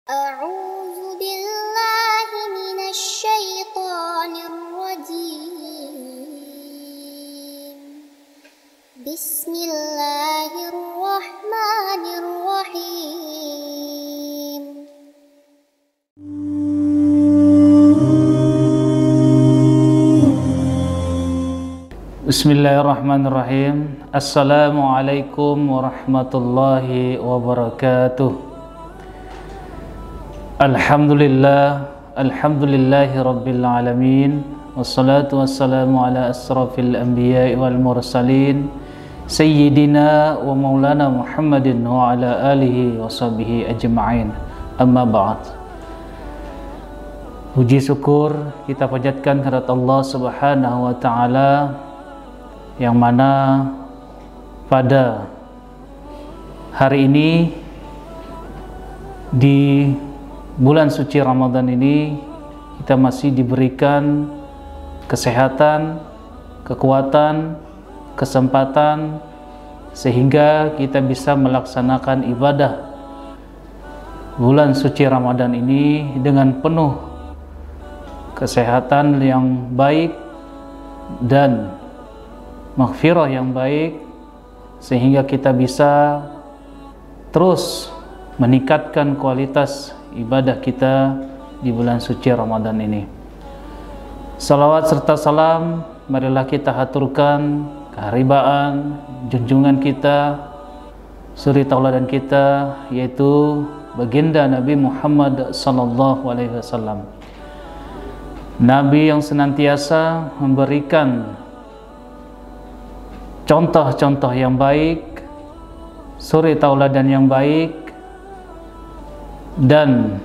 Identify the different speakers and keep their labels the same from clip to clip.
Speaker 1: أعوذ بالله من الشيطان الرجيم بسم الله الرحمن الرحيم
Speaker 2: Bismillahirrahmanirrahim. Assalamualaikum warahmatullahi wabarakatuh. Alhamdulillahi rabbil alamin. Wassalatu wassalamu ala asrafil anbiya'i wal mursalin Sayyidina wa maulana Muhammadin wa ala alihi wa sahbihi ajma'in. Amma ba'd. Puji syukur kita panjatkan kehadirat Allah Subhanahu wa taala, yang mana pada hari ini di bulan suci Ramadan ini kita masih diberikan kesehatan, kekuatan, kesempatan sehingga kita bisa melaksanakan ibadah bulan suci Ramadan ini dengan penuh kesehatan yang baik dan maghfirah yang baik, sehingga kita bisa terus meningkatkan kualitas ibadah kita di bulan suci Ramadan ini. Salawat serta salam marilah kita haturkan keharibaan junjungan kita, suri tauladan kita, yaitu baginda Nabi Muhammad sallallahu alaihi wasallam. Nabi yang senantiasa memberikan contoh-contoh yang baik, suri tauladan yang baik, dan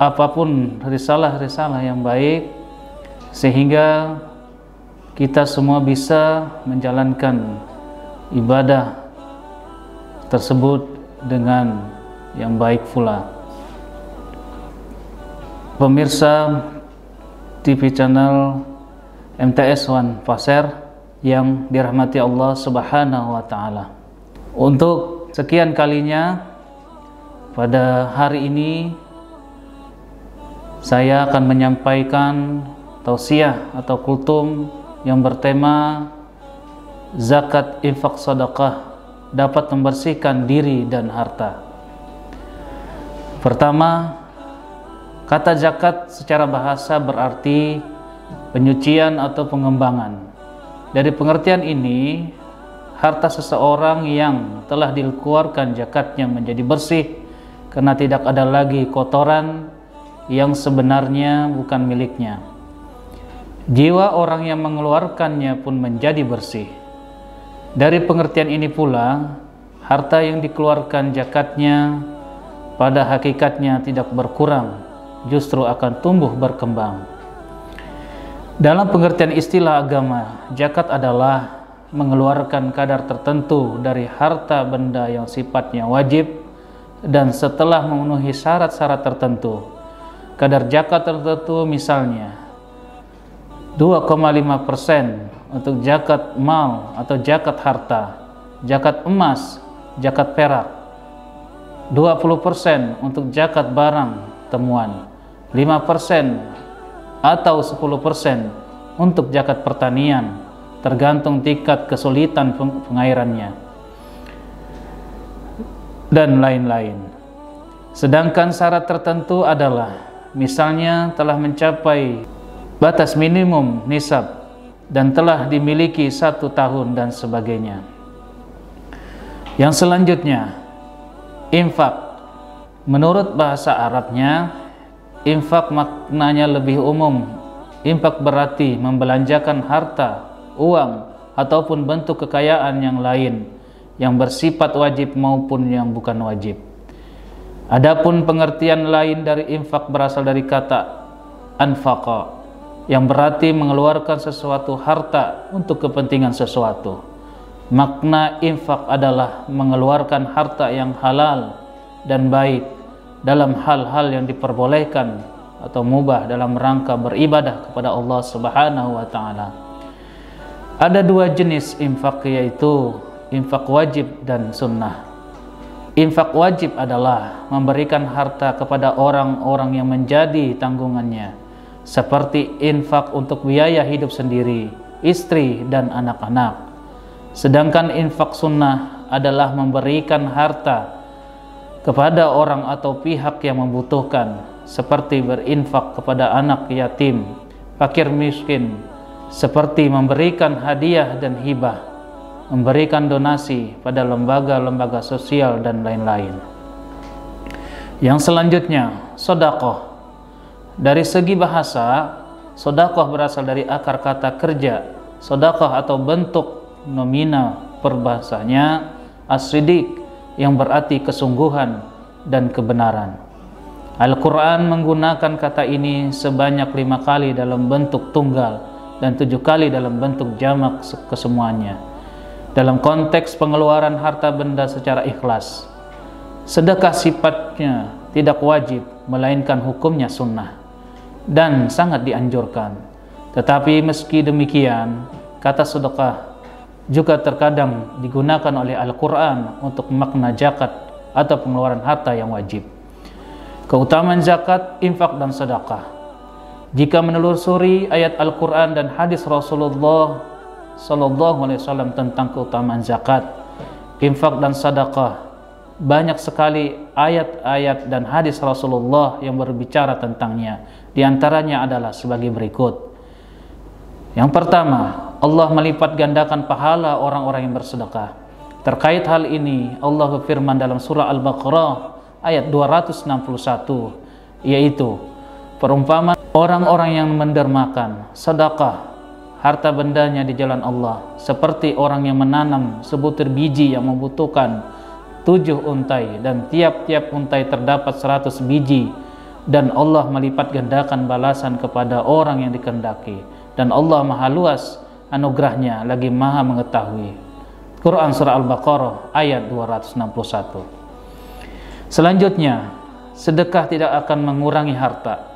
Speaker 2: apapun risalah-risalah yang baik, sehingga kita semua bisa menjalankan ibadah tersebut dengan yang baik pula. Pemirsa TV channel MTS One Pasar yang dirahmati Allah Subhanahu wa taala. Untuk sekian kalinya pada hari ini saya akan menyampaikan tausiah atau kultum yang bertema zakat infak sedekah dapat membersihkan diri dan harta. Pertama, kata zakat secara bahasa berarti penyucian atau pengembangan. Dari pengertian ini, harta seseorang yang telah dikeluarkan zakatnya menjadi bersih karena tidak ada lagi kotoran yang sebenarnya bukan miliknya. Jiwa orang yang mengeluarkannya pun menjadi bersih. Dari pengertian ini pula, harta yang dikeluarkan zakatnya pada hakikatnya tidak berkurang, justru akan tumbuh berkembang. Dalam pengertian istilah agama, zakat adalah mengeluarkan kadar tertentu dari harta benda yang sifatnya wajib, dan setelah memenuhi syarat-syarat tertentu. Kadar zakat tertentu misalnya 2,5% untuk zakat mal atau zakat harta, zakat emas, zakat perak, 20% untuk zakat barang temuan, 5% atau 10% untuk zakat pertanian, tergantung tingkat kesulitan pengairannya, dan lain-lain. Sedangkan syarat tertentu adalah misalnya telah mencapai batas minimum nisab dan telah dimiliki 1 tahun dan sebagainya. Yang selanjutnya, infak. Menurut bahasa Arabnya, infak maknanya lebih umum. Infak berarti membelanjakan harta, uang, ataupun bentuk kekayaan yang lain yang bersifat wajib maupun yang bukan wajib. Adapun pengertian lain dari infak berasal dari kata anfaqa, yang berarti mengeluarkan sesuatu harta untuk kepentingan sesuatu. Makna infak adalah mengeluarkan harta yang halal dan baik dalam hal-hal yang diperbolehkan atau mubah dalam rangka beribadah kepada Allah Subhanahu wa taala. Ada 2 jenis infak, yaitu infak wajib dan sunnah. Infak wajib adalah memberikan harta kepada orang-orang yang menjadi tanggungannya, seperti infak untuk biaya hidup sendiri, istri, dan anak-anak. Sedangkan infak sunnah adalah memberikan harta kepada orang atau pihak yang membutuhkan, seperti berinfak kepada anak yatim, fakir miskin, seperti memberikan hadiah dan hibah, memberikan donasi pada lembaga-lembaga sosial, dan lain-lain. Yang selanjutnya, sedekah. Dari segi bahasa, sedekah berasal dari akar kata kerja. Sedekah atau bentuk nominal perbahasanya as-siddiq, yang berarti kesungguhan dan kebenaran. Al-Quran menggunakan kata ini sebanyak 5 kali dalam bentuk tunggal dan 7 kali dalam bentuk jamak kesemuanya, dalam konteks pengeluaran harta benda secara ikhlas. Sedekah sifatnya tidak wajib, melainkan hukumnya sunnah dan sangat dianjurkan. Tetapi meski demikian, kata sedekah juga terkadang digunakan oleh Al-Quran untuk makna zakat atau pengeluaran harta yang wajib. Keutamaan zakat, infak, dan sedekah. Jika menelusuri ayat Al-Quran dan hadis Rasulullah Sallallahu Alaihi Wasallam tentang keutamaan zakat, infak, dan sedekah, banyak sekali ayat-ayat dan hadis Rasulullah yang berbicara tentangnya. Di antaranya adalah sebagai berikut. Yang pertama, Allah melipat gandakan pahala orang-orang yang bersedekah. Terkait hal ini, Allah berfirman dalam surah Al-Baqarah ayat 261, yaitu perumpamaan orang-orang yang mendermakan sedekah harta bendanya di jalan Allah, seperti orang yang menanam sebutir biji yang membutuhkan 7 untai, dan tiap-tiap untai terdapat 100 biji, dan Allah melipat gandakan balasan kepada orang yang dikehendaki, dan Allah maha luas anugerahnya lagi maha mengetahui. Quran surah Al-Baqarah ayat 261. Selanjutnya, sedekah tidak akan mengurangi harta.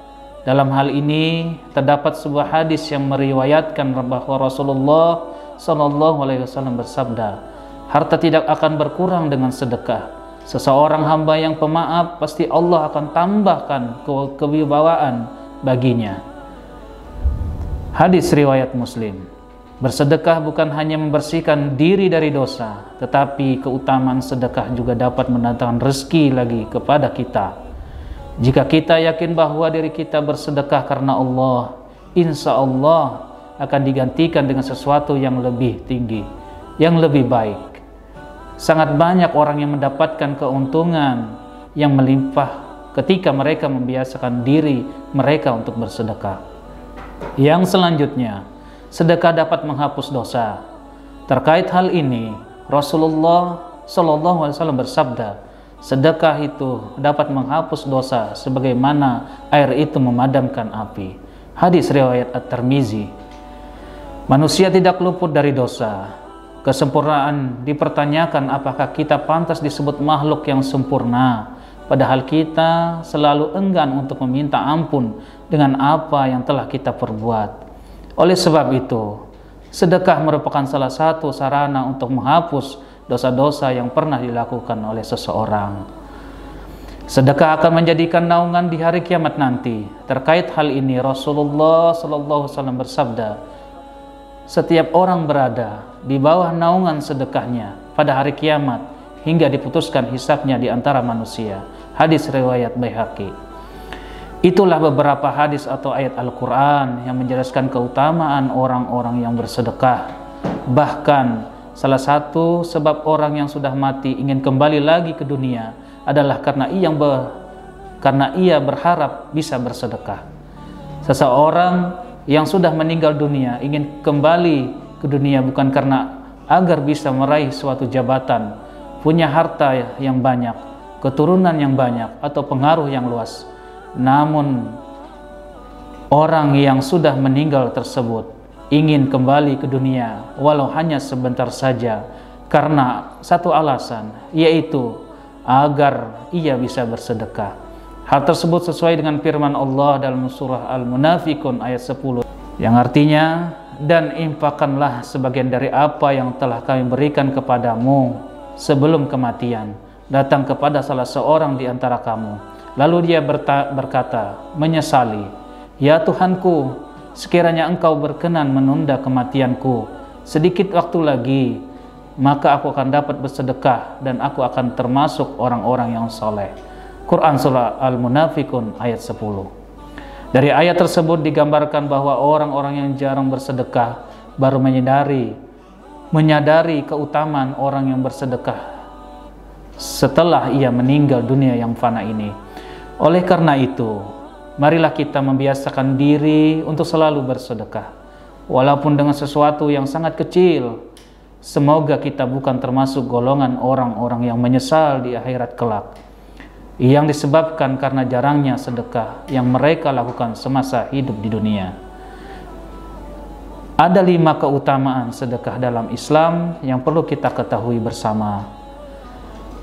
Speaker 2: Dalam hal ini terdapat sebuah hadis yang meriwayatkan bahwa Rasulullah Sallallahu Alaihi Wasallam bersabda, harta tidak akan berkurang dengan sedekah. Seseorang hamba yang pemaaf pasti Allah akan tambahkan kewibawaan baginya. Hadis riwayat Muslim. Bersedekah bukan hanya membersihkan diri dari dosa, tetapi keutamaan sedekah juga dapat mendatangkan rezeki lagi kepada kita. Jika kita yakin bahwa diri kita bersedekah karena Allah, insya Allah akan digantikan dengan sesuatu yang lebih tinggi, yang lebih baik. Sangat banyak orang yang mendapatkan keuntungan yang melimpah ketika mereka membiasakan diri mereka untuk bersedekah. Yang selanjutnya, sedekah dapat menghapus dosa. Terkait hal ini, Rasulullah Sallallahu Alaihi Wasallam bersabda, sedekah itu dapat menghapus dosa sebagaimana air itu memadamkan api. Hadis riwayat At-Tirmizi. Manusia tidak luput dari dosa. Kesempurnaan dipertanyakan, apakah kita pantas disebut makhluk yang sempurna, padahal kita selalu enggan untuk meminta ampun dengan apa yang telah kita perbuat. Oleh sebab itu, sedekah merupakan salah satu sarana untuk menghapus dosa-dosa yang pernah dilakukan oleh seseorang. Sedekah akan menjadikan naungan di hari kiamat nanti. Terkait hal ini, Rasulullah SAW bersabda, setiap orang berada di bawah naungan sedekahnya pada hari kiamat hingga diputuskan hisabnya di antara manusia. Hadis riwayat Baihaqi. Itulah beberapa hadis atau ayat Al-Quran yang menjelaskan keutamaan orang-orang yang bersedekah. Bahkan salah satu sebab orang yang sudah mati ingin kembali lagi ke dunia adalah karena ia berharap bisa bersedekah. Seseorang yang sudah meninggal dunia ingin kembali ke dunia bukan karena agar bisa meraih suatu jabatan, punya harta yang banyak, keturunan yang banyak, atau pengaruh yang luas. Namun orang yang sudah meninggal tersebut ingin kembali ke dunia walau hanya sebentar saja karena satu alasan, yaitu agar ia bisa bersedekah. Hal tersebut sesuai dengan firman Allah dalam surah Al-Munafikun ayat 10 yang artinya, dan infakkanlah sebagian dari apa yang telah kami berikan kepadamu sebelum kematian, datang kepada salah seorang di antara kamu, lalu dia berkata, menyesali, "Ya Tuhanku, sekiranya Engkau berkenan menunda kematianku sedikit waktu lagi, maka aku akan dapat bersedekah dan aku akan termasuk orang-orang yang soleh." Quran Surah Al-Munafikun ayat 10. Dari ayat tersebut digambarkan bahwa orang-orang yang jarang bersedekah baru menyadari keutamaan orang yang bersedekah setelah ia meninggal dunia yang fana ini. Oleh karena itu, marilah kita membiasakan diri untuk selalu bersedekah, walaupun dengan sesuatu yang sangat kecil. Semoga kita bukan termasuk golongan orang-orang yang menyesal di akhirat kelak, yang disebabkan karena jarangnya sedekah yang mereka lakukan semasa hidup di dunia. Ada 5 keutamaan sedekah dalam Islam yang perlu kita ketahui bersama.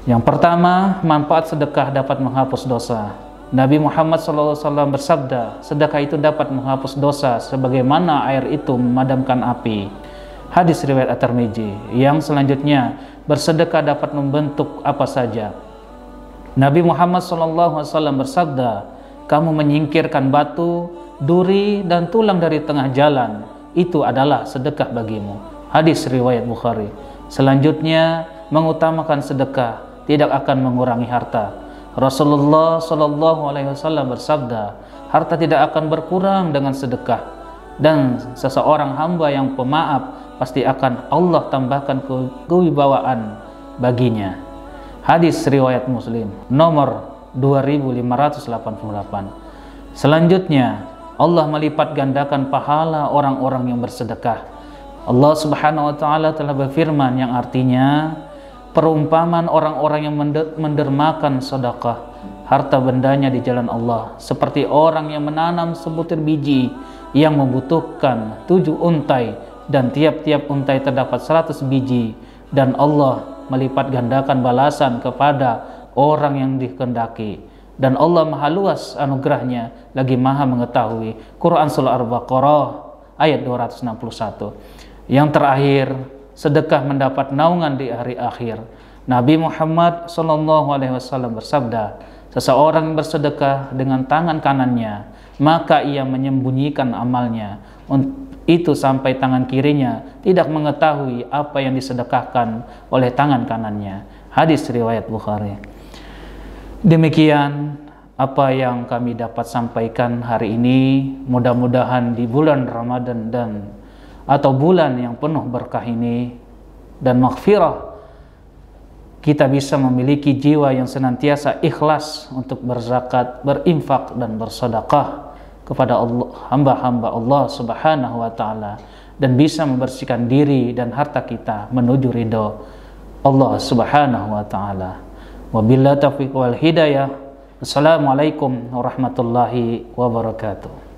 Speaker 2: Yang pertama, manfaat sedekah dapat menghapus dosa. Nabi Muhammad SAW bersabda, sedekah itu dapat menghapus dosa sebagaimana air itu memadamkan api. Hadis riwayat At-Tirmidzi. Yang selanjutnya, bersedekah dapat membentuk apa saja. Nabi Muhammad SAW bersabda, kamu menyingkirkan batu, duri, dan tulang dari tengah jalan, itu adalah sedekah bagimu. Hadis riwayat Bukhari. Selanjutnya, mengutamakan sedekah tidak akan mengurangi harta. Rasulullah SAW bersabda, harta tidak akan berkurang dengan sedekah, dan seseorang hamba yang pemaaf pasti akan Allah tambahkan kewibawaan baginya. Hadis riwayat Muslim nomor 2588. Selanjutnya, Allah melipat gandakan pahala orang-orang yang bersedekah. Allah Subhanahu wa taala telah berfirman yang artinya, perumpamaan orang-orang yang mendermakan sedekah harta bendanya di jalan Allah seperti orang yang menanam sebutir biji yang membutuhkan 7 untai, dan tiap-tiap untai terdapat 100 biji, dan Allah melipat gandakan balasan kepada orang yang dikehendaki, dan Allah maha luas anugerahnya lagi maha mengetahui. Quran Surah Al-Baqarah ayat 261. Yang terakhir, sedekah mendapat naungan di hari akhir. Nabi Muhammad SAW bersabda, seseorang yang bersedekah dengan tangan kanannya, maka ia menyembunyikan amalnya itu sampai tangan kirinya tidak mengetahui apa yang disedekahkan oleh tangan kanannya. Hadis riwayat Bukhari. Demikian apa yang kami dapat sampaikan hari ini. Mudah-mudahan di bulan Ramadan atau bulan yang penuh berkah ini dan maghfirah, kita bisa memiliki jiwa yang senantiasa ikhlas untuk berzakat, berinfak, dan bersedekah kepada Allah, hamba-hamba Allah Subhanahu wa taala, dan bisa membersihkan diri dan harta kita menuju ridho Allah Subhanahu wa taala. Wabillahi taufiq wal hidayah. Assalamualaikum warahmatullahi wabarakatuh.